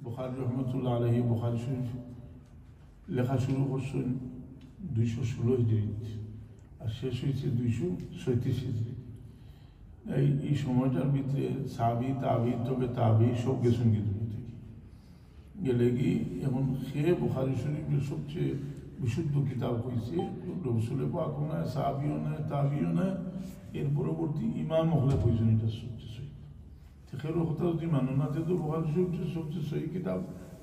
বুখারী রহমতুল্লাহ আলাইহি বুখারী শরীফ লেখা শুরু করছেন 216 হিজরিত আর শেষ হয়েছে 237 হিজরিত। এই সময়টার ভিতরে সাহাবী তাবি তবে তাবি সব গেছেন কিন্তু থেকে গেলে কি এখন সে বুখারী শরীফের সবচেয়ে বিশুদ্ধ কিতাব হয়েছে। রসুল পাক নয়, সাহাবিও নয়, তাবিও নয়, এর পরবর্তী ইমাম হলে হয়েছেন এটা সবচেয়ে সহি। সেখানে কথা যদি মানো না তো বুখারী শরীফের সবচেয়ে সহি কিতাব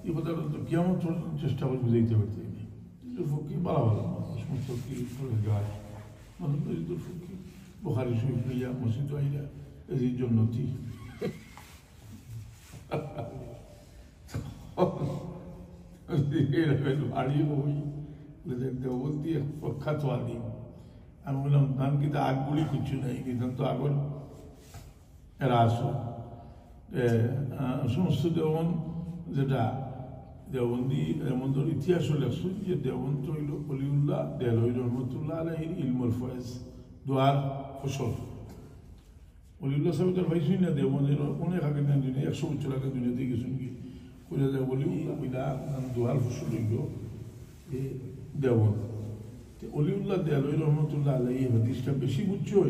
এই কথাটা তো কিয়ামত চেষ্টা করে বুঝাইতে পারতে নেই। ফকির বালা বালা মানুষ ফকির গাছ মানুষ ফকির বুখারী শরীফ লইয়া মসজিদ আইয়া এই জন্নতি বাড়ি বই দেবতী প্রখ্যাত আলিম। আমি বললাম ধান কিন্তু আগগুলি কিছু নাই, কিন্তু তো আগর এরা আসো সমস্ত দেওবন যেটা দেওবন্দি দেওবন্দর ইতিহাস লেখছো যে দেওবন্ত হইল অলিউল্লাহ দেলই রহমতুল্লাহ আলাইহির ইলমুল ফয়েজ দোয়ার ফসল। অলিউল্লাহ সাহেব তার ভাইসই না দেওবন্দের অনেক আগে না দুনিয়া 100 বছর আগে দুনিয়াতে গেছেন কি করে যায় অলিউল্লাহ ওইটা দোয়ার ফসল হইল দেওবন্দ। অলিউল্লাহ দেলই রহমতুল্লাহ আলাইহি হাদিসটা বেশি বুঝছেন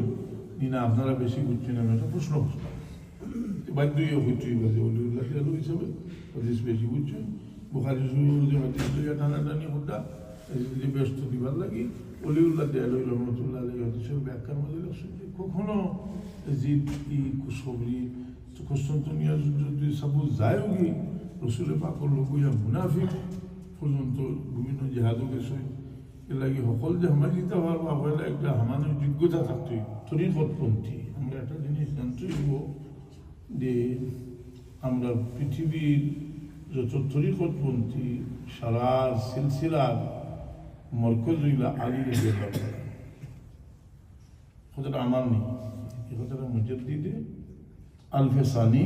না আপনারা বেশি বুঝছেন? আমি একটা প্রশ্ন করলাম, বাধ্য হইতেই বাজে অলিউল্লাহ দেল হিসাবে হাদিস বেশি বুঝছেন। বুখারী শরীফের হাদিস লইয়া টানাটানি হতা যদি ব্যস্ত দিবার লাগি অলিউল্লাহ দেলই রহমতুল্লাহ আলাইহি হাদিসের ব্যাখ্যার মধ্যে লাগছে যে কখনো জিদ ই কুসবরি কনস্টান্টিনিয়া যদি সাবুজ যায়ও কি রসুল পাকর লোক ইয়া মুনাফিক পর্যন্ত বিভিন্ন জেহাদও গেছে। এর লাগে সকল যে হামাই দিতে পারবো আপনারা একটা হামানোর যোগ্যতা থাকতোই তরিকতপন্থী। আমরা একটা জিনিস জানতে হইব যে আমরা পৃথিবীর যত তরিকতপন্থী সারা সিলসিলার মরকজ হইলা আলী রাদিয়াল্লাহু তাআলা। কথাটা আমার নেই, এই কথাটা মুজাদ্দিদ আল-ফিসানি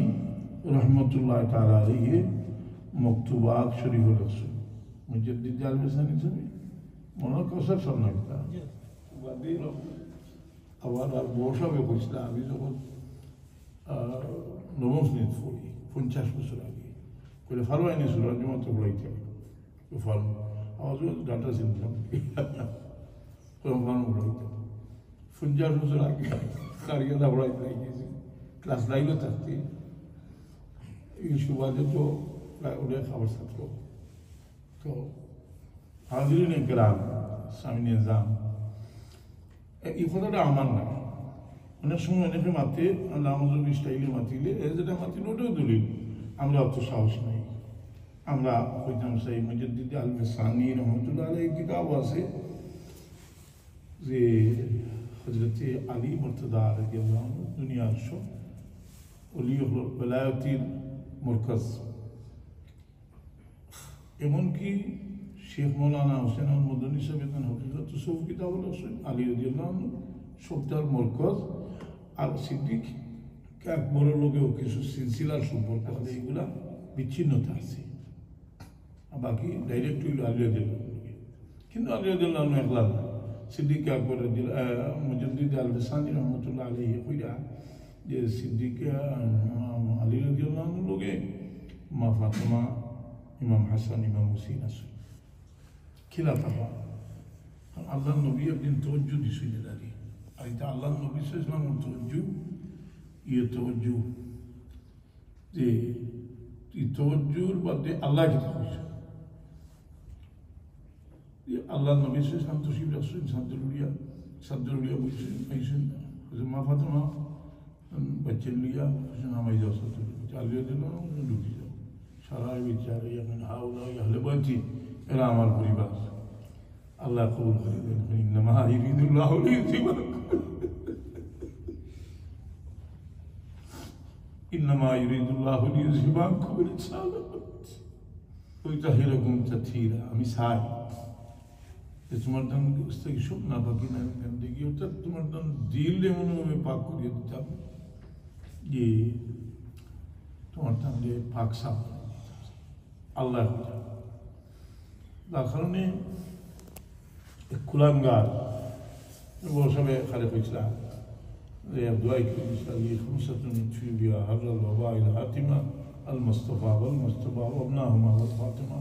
রহমতুল্লাহ তাআলা আলাইহি মকতুবাত শরীফে রাসূল মুজাদ্দিদ আল-ফিসানি ছবি মনে কষার সামনে আবার আর বসাবে কইছিলাম আমি যখন নবম শ্রেণীতে পড়ি 50 বছর আগে করে ফারো আইনি সুরাজ মত পড়াইতে হবে ফারো আওয়াজ ডাটা চিনতাম ফারো পড়াইতে 50 বছর আগে কারিয়াদা পড়াইতে গিয়েছি ক্লাস 9 থাকতে এই সুবাদে তো ওদের খাবার ছাত্র তো হাজিরিন একরাম স্বামী নিজাম এই কথাটা আমার না। অনেক সময় অনেকে মাতে আল্লাহ আমাদের স্টাইলে মাতিলে যেটা মাতিল ওটাও দলিল, আমরা অত সাহস নাই। আমরা কইতাম সেই মুজাদ্দিদ আল-ফিসানি রহমতুল্লাহ আলাইহি কিতাব আছে যে হযরত আলী মুর্তজা রাদিয়াল্লাহু আনহু দুনিয়ার সব ওলি ওলায়াতির মরকজ, এমনকি শেখ মৌলানা হোসেন আল মদনী সাহেব হকিকত সব কিতাব আছেন আলী রাদিয়াল্লাহু আনহু সবটার মরকজ। আর সিদ্দিক আকবরের লোকেও কিছু সিলসিলার সম্পর্ক আছে, এগুলা বিচ্ছিন্নতা আছে। বাকি ডাইরেক্ট হইল আলী রাদিয়াল্লাহু আনহু, কিন্তু আলী রাদিয়াল্লাহু আনহু একলা না। সিদ্দিক আকবর মুজাদ্দিদ আল-ফিসানি রহমতুল্লাহ আলাইহি কইরা যে সিদ্দিক আলী রাদিয়াল্লাহু আনহু লোকে মা ফাতেমা, ইমাম হাসান, ইমাম হুসেইন আছে খিলাফা। আল্লাহ নবী একদিন তওজ্জু দিছিল দাঁড়িয়ে, আর এটা আল্লাহ নবী সাল্লাল্লাহু আলাইহি ওয়াসাল্লাম তওজ্জু যে তওজ্জুর বাদে আল্লাহ কি কইছে। আল্লাহ নবী সাল্লাল্লাহু আলাইহি ওয়াসাল্লাম তশরিফ রাখছেন সাদরুলিয়া বলছেন আইসেন মা ফাতেমা বাচ্চা লিয়া নামাই যাও চালিয়ে দিল ঢুকি যাও সারা বিচারে এখন হাওলা আহলে বাইতি এরা আমার পরিবার। আল্লাহ কবুল করে দেন। ইন্নামা ইউরিদুল্লাহু লিইউযহিবা আনকুম ওয়া ইউতাহিরাকুম তাতহীরা। আমি চাই যে তোমার দান থেকে সব না বাকি না গন্দগি অর্থাৎ তোমার দান দিল এমনভাবে পাক করিয়ে দিতাম যে তোমার দান যে পাক সাফ আল্লাহ। তার কারণে কুলাঙ্গার বসবে খালে কইছিলাম যে দোয়াই করেছিলাম এই সমস্যাটা নিচ্ছি বিয়া হাজার বাবা হাতিমা আল মুস্তফা ওয়াল মুস্তফা ওয়াবনাহুমা ওয়াল ফাতিমা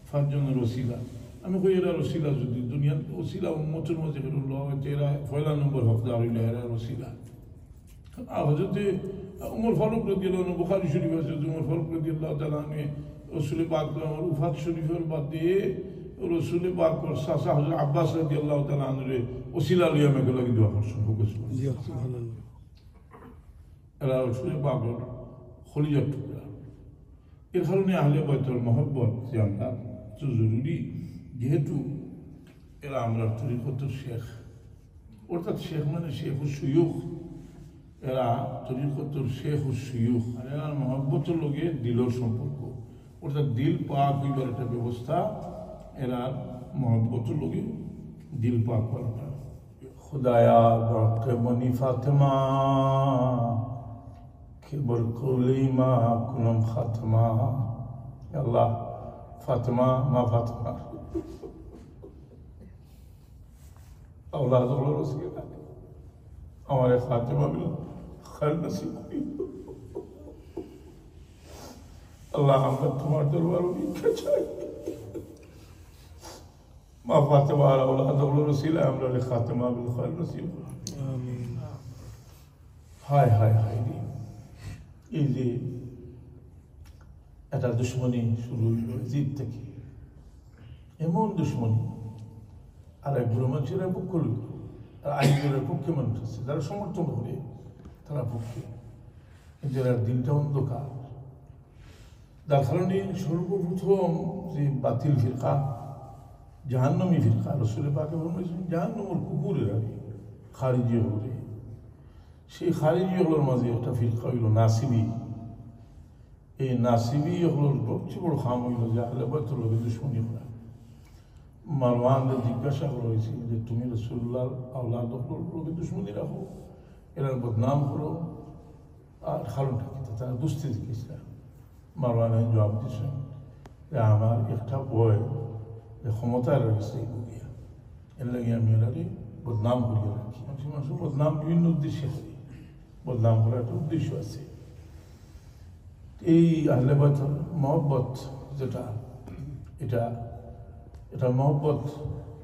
ফারজনের ওসিলা আমি কই এরা ওসিলা যদি দুনিয়ার ওসিলা উম্মতের মধ্যে ফিরুল্লাহ এরা পয়লা নম্বর হকদার হইল এরা ওসিলা হযরত উমর ফারুক রাদিয়াল্লাহু আনহু বুখারী শরীফ আছে উমর ফারুক রাদিয়াল্লাহু তাআলা আনহু রাসূল পাক উফাত শরীফের বাদে রাসূল পাক সাসা হযরত আব্বাস রাদিয়াল্লাহু তাআলা আনহু ওসিলা লইয়া মেঘ লাগি দোয়া করছেন জি সুবহানাল্লাহ এরা রাসূল পাকের খলিজার টুকরা এর কারণে আহলে বাইতুল মহব্বত যে আমরা তো জরুরি যেহেতু এরা আমরা তরিকতের শেখ অর্থাৎ শেখ মানে শেখ ও সুয়ুখ এরা তরিকতের শেখ ও সুয়ুখ আর এরা মহব্বতের লগে দিলর সম্পর্ক অর্থাৎ দিল পাক হইবার একটা ব্যবস্থা এরা মহব্বতের লগে দিল পাক করাটা খুদায়া বরকে মনি ফাতেমা কেবল কলিমা কুনম খাতমা আল্লাহ ফাতেমা মা ফাতেমা औलाद हमारे फातिमा बिल खैर नसीब हुई अल्लाह हमने तुम्हारे दरबारों में क्या चाहिए माँ फातिमा औलाद रसीला हमने खातिमा बिल खैर नसीब आमीन हाय हाय हाय এই যে একটা দুশ্মনী শুরু হইল জিদ থেকে এমন দুশ্মনী আর একগুলো মানুষের পক্ষ লইল আর আইনের পক্ষে মানুষ আছে যারা সমর্থন করে তারা পক্ষে কিন্তু এর দিনটা অন্ধকার যার কারণে সর্বপ্রথম যে বাতিল ফিরকা জাহান্নামী ফিরকা রাসূল পাক বলেছেন জাহান্নামের কুকুরের আগে খারিজি হলে সেই খারিজি হলোর মাঝে একটা ফিরকা হইল নাসিবি এই নাসিবি হলোর সবচেয়ে বড় খাম হইল যে আহলে বাইতুল লোকের দুশ্মনী করা মারওয়ানদের জিজ্ঞাসা করা হয়েছে যে তুমি রাসূলুল্লাহর আওলাদ লোকের দুশ্মনী রাখো এরা বদনাম করো আর কারণটা কি তারা দুস্থি দিয়েছিল মারওয়ানে জবাব দিয়েছেন যে আমার একটা বই যে ক্ষমতায় রয়েছে বুঝিয়া এর লাগে আমি এরারে বদনাম করিয়া রাখি মানুষ বদনাম বিভিন্ন উদ্দেশ্যে করি বদনাম করার একটা উদ্দেশ্য আছে এই আহলে বাইতুল মহব্বত যেটা এটা মহব্বত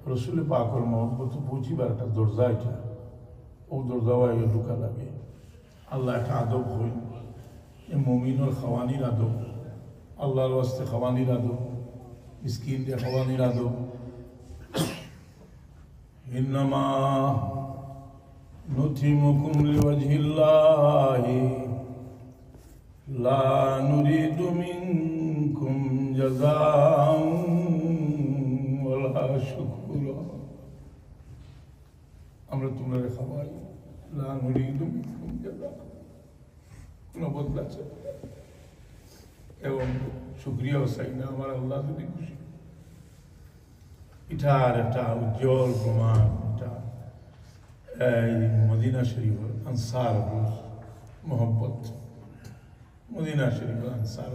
রাসূল পাকের মহব্বত পৌঁছিবার একটা দরজা এটা ও দরজা আগে ঢুকা লাগে আল্লাহ একটা আদব হই এ মুমিনের খাওয়ানির আদব আল্লাহর ওয়াস্তে খাওয়ানির আদব মিসকিন দিয়ে খাওয়ানির আদব ইন্নামা নুতিমুকুম লিওয়াজহিল্লাহি লা নুরিদু মিনকুম জাযাআন ওয়ালা শুকুরা আমরা তোমরা খাওয়াই লা নুরিদু মিনকুম জাযাআন কোনো বদলা চাই এবং শুকরিয়াও চাই না আমার আল্লাহ যদি খুশি এটার একটা উজ্জ্বল প্রমাণ এটা এই মদিনা শরীফের আনসার মোহব্বত মদিনা শরীফের আনসার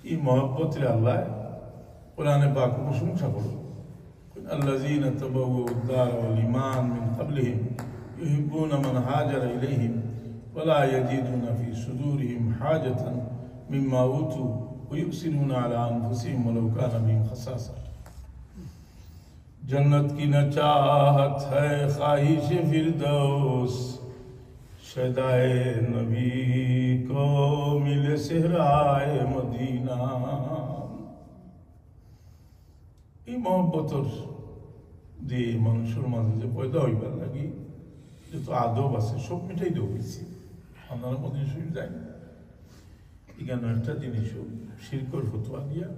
এই মোহব্বতের আল্লাহ কোরআনে পাক প্রশংসা করল الذين تبوأوا الدار والإيمان من قبلهم يحبون من هاجر إليهم ولا يجدون في صدورهم حاجة مما أوتوا ويؤثرون على أنفسهم ولو كان بهم خصاصة जन्नत की न चाहत है ख्वाहिश फिरदौस शदाए नबी को मिले सेहराए मदीना এই মহব্বতর যে মানুষের মাঝে যে পয়দা হইবার লাগি যত আদব আছে সব মিটাই দেওয়া হয়েছে আপনারা মদিনা শরীফ যাই এখানে একটা জিনিস শিরকর ফতোয়া দিয়া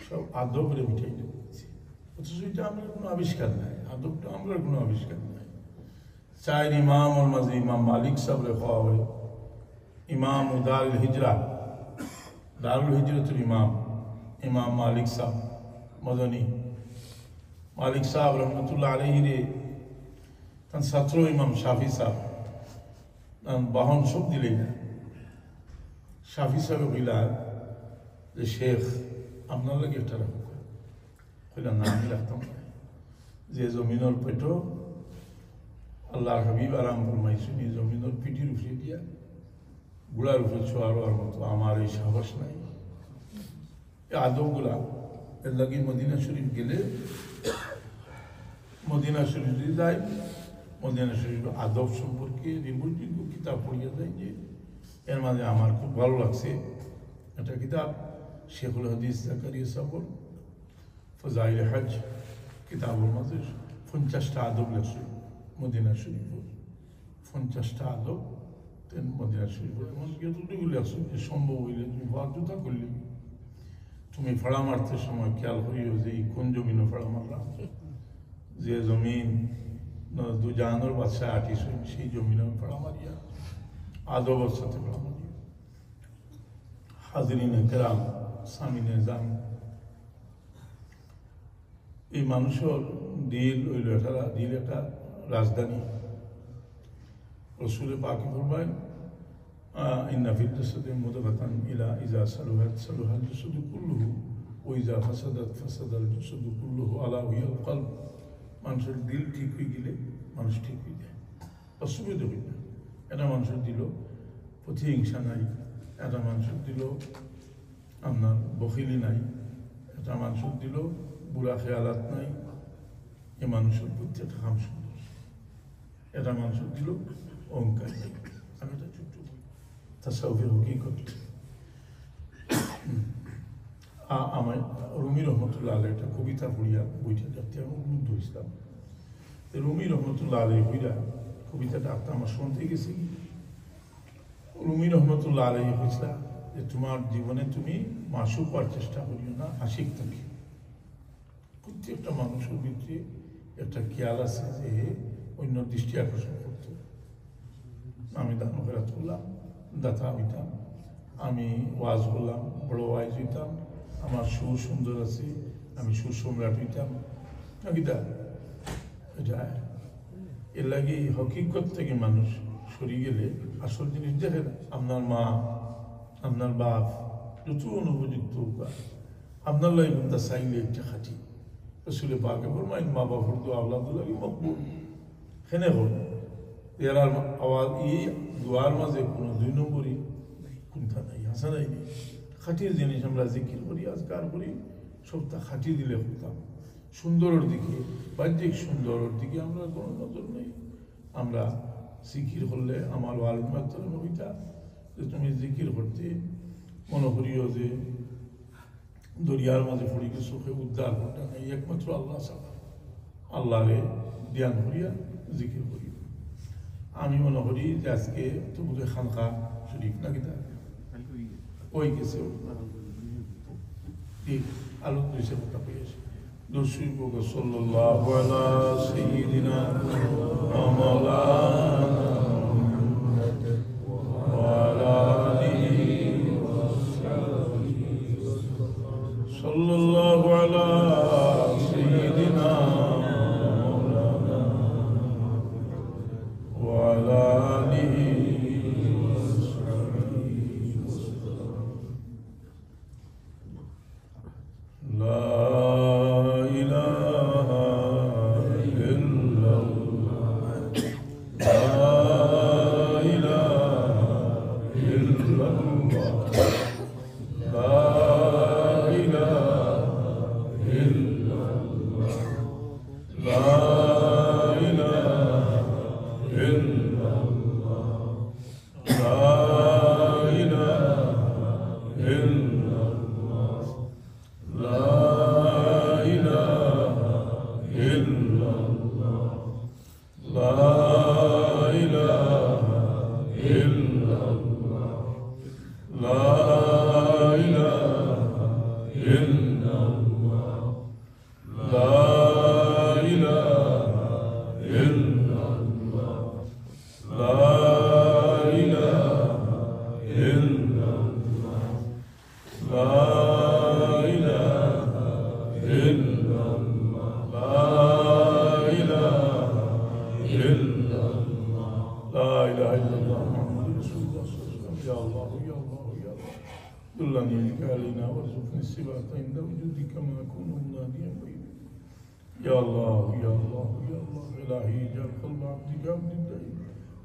সব আদবরে মিটাই দেওয়া হয়েছে অথচ এটা আমরা কোনো আবিষ্কার নাই আদবটা আমরা কোনো আবিষ্কার নাই চায়ের ইমাম ওর মাঝে ইমাম মালিক সাহেবরে খাওয়া হয় ইমাম দারুল হিজরা দারুল হিজরতের ইমাম মালিক সাহেব মদনী মালিক সাহেব রহমতুল্লাহ আলাইহি রে তার ছাত্র ইমাম শাফি সাহেব বাহন সব দিলেই না শাফি সাহেব কইলা যে শেখ আপনার লাগে একটা রাখো কইলা না আমি রাখতাম যে জমিনের পেট আল্লাহ হাবিব আরাম ফরমাইছেন এই জমিনের পিঠির উঠিয়ে দিয়া গুড়ার উপরে ছোঁয়ার মতো আমার এই সাহস নাই। এই আদবগুলা এর লাগে মদিনা শরীফ গেলে, মদিনা শরীফ যদি যায়, মদিনা শরীফ আদব সম্পর্কে নির্ভরযোগ্য কিতাব পড়িয়া যায়, যে এর মাঝে আমার খুব ভালো লাগছে একটা কিতাব, শেখুল হাদিস জাকারিয়া সাহর ফজাইল হজ কিতাবের মাঝে 50টা আদব লেখছে মদিনা শরীফের, 50টা আদব মদিনা শরীফের। এমনকি এতটুকু লেখছে যে সম্ভব হইলে তুমি বাধ্যতা করলে তুমি ফাড়া মারতে সময় খেয়াল করিও যে কোন জমিনে ফাড়া মারলাম, যে জমিন দু জাহানোর বাদশাহ আটিস সেই জমিনে ফাড়া মারিয়া আদবের সাথে ফাড়া মারিয়া। হাজরিনে কেরাম, সামিনে জাম, এই মানুষের দিল হইল একটা রাজধানী। রসুল পাকে ফরমায়েন ইন্না ফিল জাসাদি মুদগাতান ইলা ইজা সালুহাত সালুহাল জাসাদু কুল্লুহু ওয়া ইজা ফাসাদাত ফাসাদাল জাসাদু কুল্লুহু আলা হিয়াল কলব। মানুষের দিল ঠিক হয়ে গেলে মানুষ ঠিক হয়ে যায়, অসুবিধা হই না। এটা মানুষের দিল প্রতিহিংসা নাই, এটা মানুষের দিল আপনার বখিলি নাই, এটা মানুষের দিল বুড়া খেয়ালাত নাই, এ মানুষের বুদ্ধি একটা কাম সুন্দর, এটা মানুষের দিল অহংকার নাই। আমি এটা ছোট্ট তাসাউফের হকিকত। আমায় রুমি রহমতুল্লাহ আলাই একটা কবিতা পড়িয়া বইটা যাতে আমি উন্মুগ্ধ হয়েছিলাম। রুমি রহমতুল্লাহ আলাই বইরা কবিতাটা আপনার আমার শুনতে গেছি। রুমি রহমতুল্লাহ আলাই হয়েছিলাম যে তোমার জীবনে তুমি মাসুক হওয়ার চেষ্টা করিও না, আশিক থাকি। প্রত্যেকটা মানুষের ভিতরে একটা খেয়াল আছে যে অন্য দৃষ্টি আকর্ষণ করত। আমি দান ফেরাত করলাম, দাতা হইতাম, আমি ওয়াজ করলাম, বড় ওয়াজ হইতাম, আমার সুর সুন্দর আছে, আমি সুর সম্রাট হইতাম। এটা এর লাগে হকিকত থেকে মানুষ সরিয়ে গেলে আসল জিনিস দেখে না। আপনার মা, আপনার বাপ যত অনুপযুক্ত আপনার লাই বন্ধা চাইলে একটা খাটি রসুলে পাকে ফরমাইন মা বাপর তো আওলাদুল্লাহি মকবুল। হেনে হল এরার আওয়াজ এই দোয়ার মাঝে কোনো 2 নম্বরই কোনটা নাই, হাসা নাই। খাটির জিনিস আমরা জিকির করি, আজকার করি, সবটা খাটি দিলে হতাম। সুন্দরের দিকে, বাহ্যিক সুন্দরের দিকে আমরা কোনো নজর নেই। আমরা জিকির করলে আমার আলমাত্র নবিতা যে তুমি জিকির করতে মনে করিও যে দরিয়ার মাঝে পড়ি চোখে উদ্ধার করতে নেই, একমাত্র আল্লাহ ছাড়া। আল্লাহরে ধ্যান করিয়া জিকির করি। আমি মনে করি যে আজকে তো বোধহয় খানকা শরীফ না কিতা ওই গেছে আলোক দিয়েছে কথা পেয়েছে। দর্শক সাল্লাল্লাহু আলা সাইয়্যিদিনা ওয়া মাওলানা ওয়া আলা আলিহি ওয়া সাহবিহি সাল্লাল্লাহু আলা সাইয়্যিদিনা মাওলানা ওয়া আলা আলিহি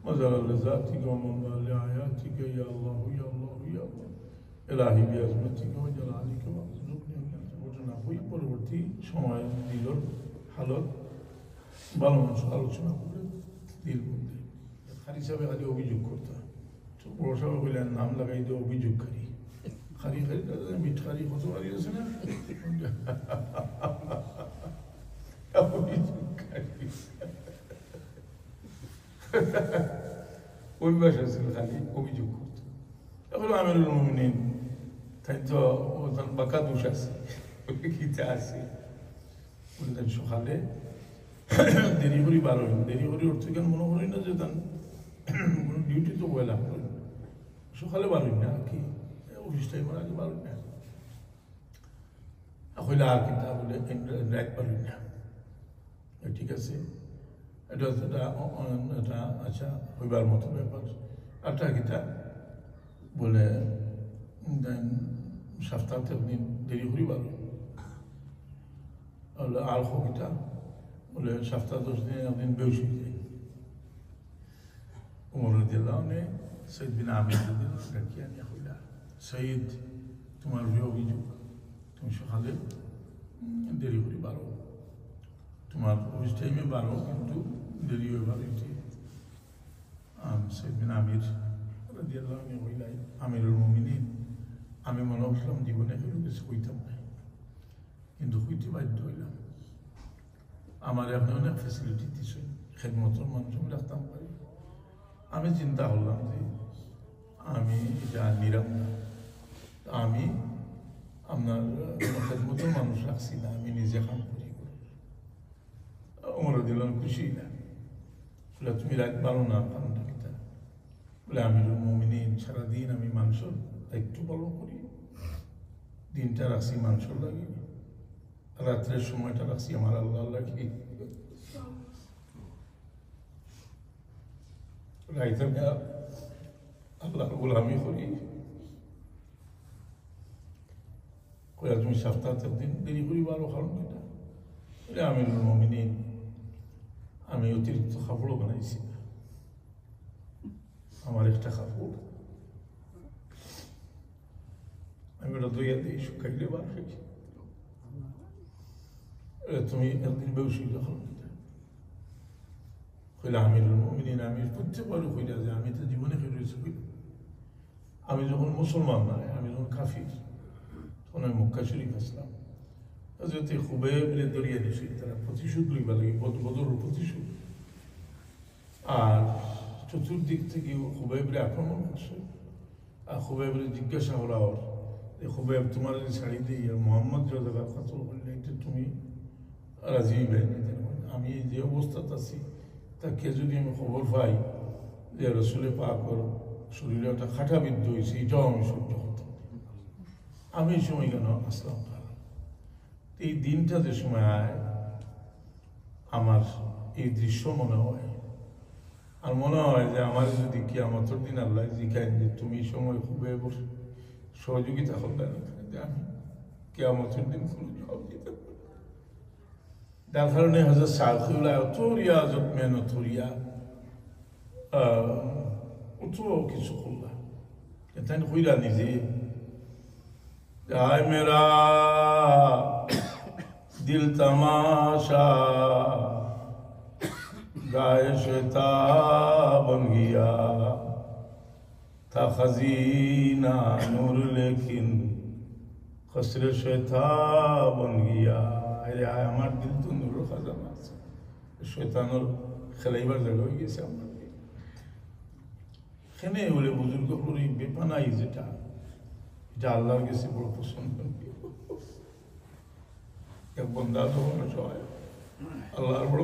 مظهر لذاتك ومنبع لآياتك يا الله يا الله يا الله إلهي بعظمتك وجلالك وارزقني ঘটনা হই পরবর্তী সময় দিলর হালত ভালো মানুষ আলোচনা করে দিল মধ্যে খালি সাহেব খালি অভিযোগ করতাম বড় সাহেব বললেন নাম লাগাই দিয়ে অভিযোগকারী খালি খালি মিঠখারি কত বাড়ি আছে না অভিযোগকারী অভ্যাস আছে খালি অভিযোগ করতো এখন আমিরুল মুমিনিন তাই তো বাঁকা দোষ আছে গীতা আছে বললেন সকালে দেরি করি বারোই দেরি করি উঠতে কেন মনে করি না যে তার ডিউটি তো বয়লাম করি সকালে বারোই না কি অফিস টাইমের আগে বারোই না হইলে আর কিতা বলে রাত বারোই না ঠিক আছে এটা এটা আচ্ছা হইবার মতো ব্যাপার আরটা কিতা বলে সপ্তাহে একদিন দেরি করি বারো আর কিতা বলে সপ্তাহ 10 দিন একদিন বেউস হয়ে যায় উমর রাদিয়াল্লাহু আনহু সৈয়দ বিন আমির ডাকিয়ে আনিয়া কইলা সৈয়দ তোমার অভিযোগ তুমি সকালে দেরি করি বারো তোমার অফিস টাইমে বারো কিন্তু দেরি হয়ে বারো সৈয়দ বিন আমির রাদিয়াল্লাহু আনহু কইলা আমিরুল মুমিনিন আমি মনে করলাম জীবনে কেউ কিছু হইতাম না কিন্তু হইতে বাধ্য হইলাম আমার এখন অনেক ফেসিলিটি দিচ্ছে খেদমতের মানুষ আমি রাখতাম পারি আমি চিন্তা করলাম যে আমি এটা নিরাম না আমি আপনার খেদমতের মানুষ রাখছি না আমি নিজে কাম করি ওমর দিলাম খুশি না বলে তুমি রাত পারো না কারণটা কিতা বলে আমি মুমিনিন সারাদিন আমি মানুষের দায়িত্ব পালন করি দিনটা রাখছি মানুষের লাগে রাত্রের সময়টা রাখছি আমার আল্লাহ লাগে রাইতে আল্লাহ গোলামি করি কয়া তুমি সপ্তাহে দিন দেরি করি বারো কারণ কিনা বলে আমিরুল মুমিনিন আমি অতিরিক্ত কাপড়ও বানাইছি না আমার একটা কাপড় আমি ওটা দইয়া দিই শুকাইলে বার খাই তুমি একদিন বেউসি যখন কইলে আমিরুল মুমিনিন আমি বুঝতে পারো কইলা যে আমি তো জীবনে ফিরে রয়েছি আমি যখন মুসলমান নয় আমি যখন কাফির তখন আমি মক্কা শরীফ আসলাম হযরত খুবাইবের দরিয়া দিছি তারা প্রতিশোধ লইবা লাগে বদর প্রতিশোধ আর চতুর্দিক থেকে খুবাইবের আক্রমণ করছে আর খুবাইবের জিজ্ঞাসা হলো ওর খুবাইব তোমার ছাড়ি দিই মোহাম্মদ রাজা কত বললে এটা তুমি রাজি আমি যে অবস্থাতে আছি তাকে যদি আমি খবর পাই যে রসুলে পাক শরীরে একটা খাটা বিদ্ধ হয়েছে এটাও আমি সহ্য করতাম আমি এই সময় কেন আসলাম এই দিনটা যে সময় আয় আমার এই দৃশ্য মনে হয় আর মনে হয় যে আমার যদি কি আমার দিন আল্লাহ জিজ্ঞাসা যে তুমি সময় খুবই সহযোগিতা করলেন আমি কে আমার দিন কোনো জবাব দিতে যার কারণে হজরত সালফিউল্লাহ অত রিয়াজত মেহনত করিয়া অত কিছু করলা তাই কইরা নিজে আয় মেরা দিল তমাশা গায়ে শেতা বন গিয়া था खजीना नूर लेकिन खसर शेता बन गया अरे আমার দিল তো নূর খাজানা আছে শয়তানের খেলাইবার জায়গা হয়ে গেছে আমার এখানে বলে বুজুর্গ করে বেপানাই যেটা এটা আল্লাহর কাছে বড় পছন্দ এক বন্দা তো সহায় আল্লাহর বড়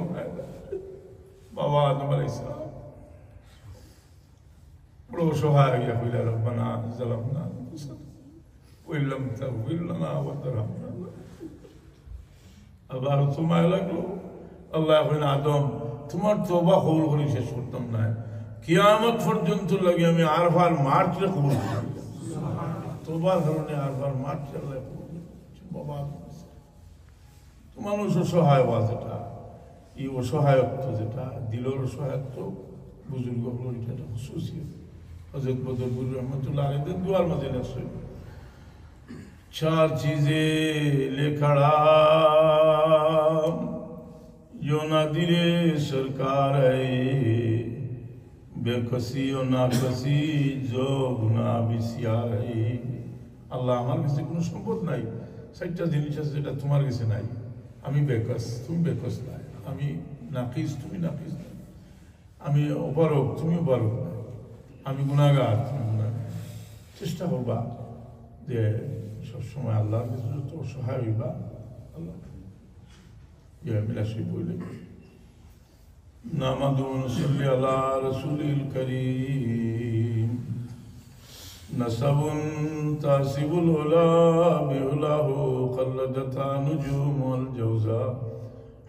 বাবা আদম আলাইহিস সালাম বড় সহায় হইয়া কইলা রব্বানা যালামনা ওয়া লাম তাগফির লানা ওয়া তারহামনা আল্লাহ তোমায় লাগলো আল্লাহ কইলেন আদম তোমার তওবা কবুল করে শেষ করতাম না কিয়ামত পর্যন্ত লাগে আমি আরফার মার্চে কবুল করি তওবার কারণে আরফার মার্চে আল্লাহ কবুল বাবা তো মানুষ অসহায় হওয়া যেটা এই অসহায়ত্ব যেটা দিলের অসহায়ত্ব বুজুর্গ হলো এটা একটা খুশুসিয়ত হযরত বদরপুর रहमतुल्लाह अलैह दिन दुआर में देना से चार चीजें ले खड़ा जो नादिरे सरकार है बेकसी और नाकसी जो गुनाह बिसियार है আল্লাহ আমার কাছে কোনো সম্পদ নাই চারটা জিনিস আছে যেটা তোমার কাছে নাই আমি বেকস তুমি বেকস নাই আমি নাকিস তুমি নাকিস নাই আমি অপারক তুমি অপারক নাই আমি গুনাহগার তুমি গুনাহগার চেষ্টা করবা যে সবসময় আল্লাহর কাছে যত সহায় হইবা আল্লাহ মিলা শরীফ বললে নামাদু নসল্লি আলা রাসূলিল কারীম نسب تاسب العلا بعلاه قلدتها نجوم الجوزاء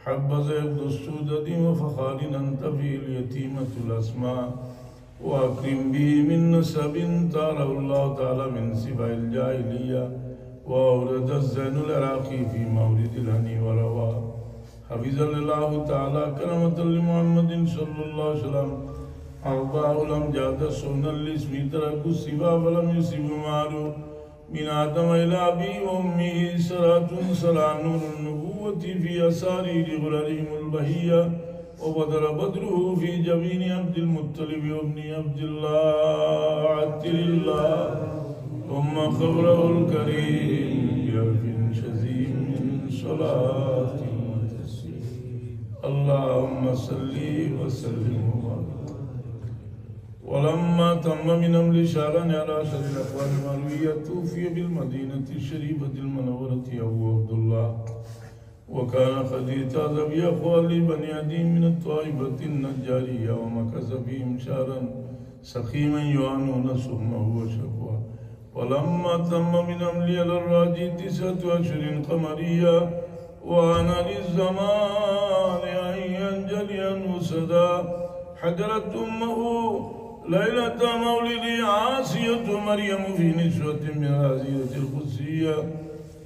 حبذ يبد السودة وفخار أنت في اليتيمة الأسماء وأكرم به من نسب تاره الله تعالى من سبع الجاهلية وأورد الزين العراقي في مورد الهني ورواه حفظا لله تعالى كرمة لمحمد صلى الله عليه وسلم أربعة لم جاد سونا الاسم ترك السبا فلم يسب معه من آدم إلى أبي وأمه سرات سرى نور النبوة في أسارير غررهم البهية وبدر بدره في جبين عبد المطلب وابن عبد الله عتر الله ثم خبره الكريم بألف شزيم من صلاة اللهم صل وسلم وبارك ولما تم من أمر شهرا على أشهر الأقوال المروية توفي بالمدينة الشريفة المنورة أبو عبد الله وكان قد اعتاد بأقوال بني عدي من الطائفة النجارية ومكث فيهم شهرا سخيما يعانون سهمه وشكواه ولما تم من أمر على الراجي 9 أشهر قمرية وأنا للزمان أن ينجلي عنه سدا حجرت أمه ليلة مولد عاصية مريم في نسوة من هذه القدسية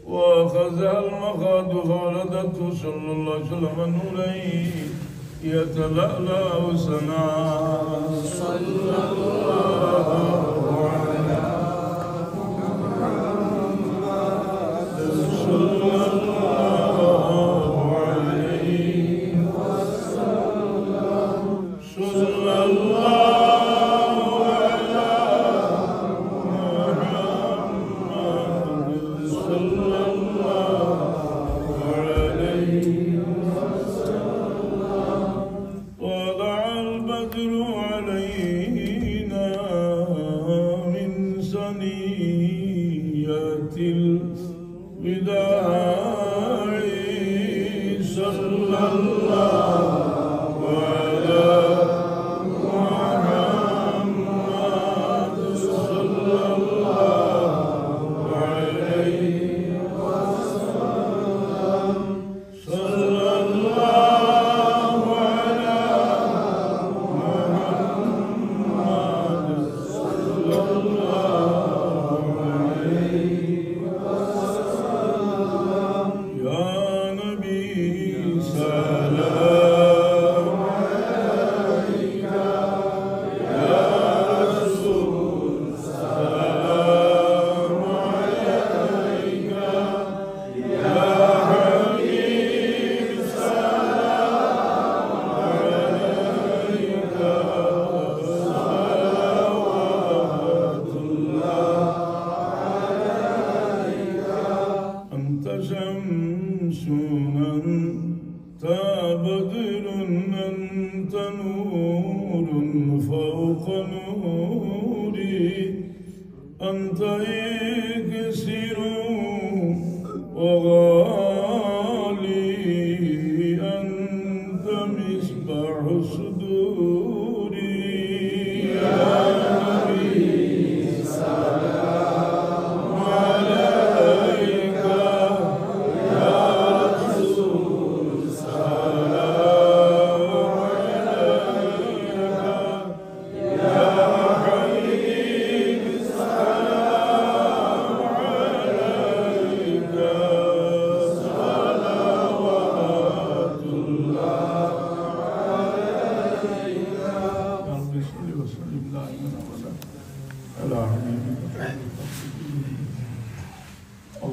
وأخذها المخاض فولدته صلى الله عليه وسلم نورين يتلألأ سنا صلى الله على محمد صلى الله عليه وسلم صلى الله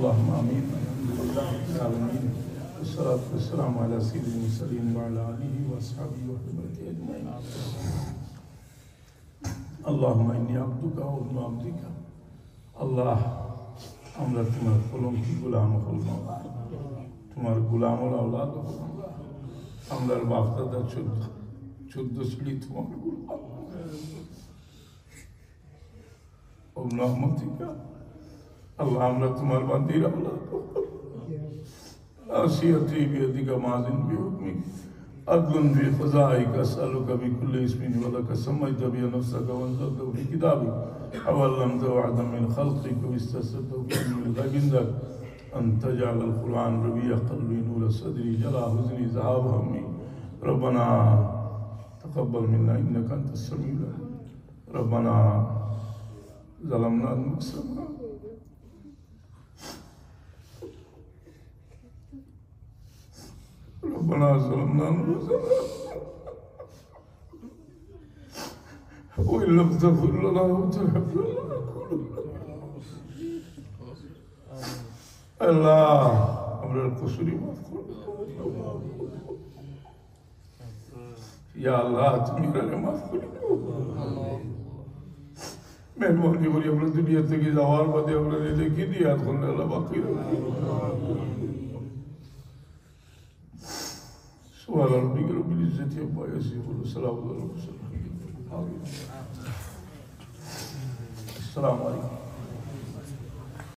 اللهم آمين الحمد لله رب العالمين والصلاة والسلام على سيد المرسلين وعلى آله وأصحابه وحبيبه أجمعين اللهم إني عبدك وابن عبدك আল্লাহ আমরা তোমার কলঙ্কি গোলাম হলাম তোমার গোলাম আওলাদ হলাম আমরা বাপ দাদা 14 সিঁড়ি তোমার গোলাম রহমতিকা আল্লাহ আমরা তোমার বান্দির আওলাদ আসিয়াতি বিয়াদিকা মাযিন বিহুকমিক عدل في قضائك أسألك بكل اسم ولك سميت به نفسك وأنزلته في كتابك أو علمته أحدا من خلقك واستأثرته به من عندك أن تجعل القرآن ربيع قلبي نور صدري جلاء حزني ذهاب همي ربنا تقبل منا إنك أنت السميع العليم ربنا ظلمنا أنفسنا ربنا ظلمنا أنفسنا وإن لم تغفر لنا وترحمنا الله أمر القصور مغفور يا الله تميرنا مغفور মেহরবানি করে আমরা দুনিয়া থেকে যাওয়ার বাদে আমরা দেখি দিয়ে এখন আল্লাহ বাকি রাখি سؤال ربك رب العزة عما يصفون وسلام على المرسلين السلام عليكم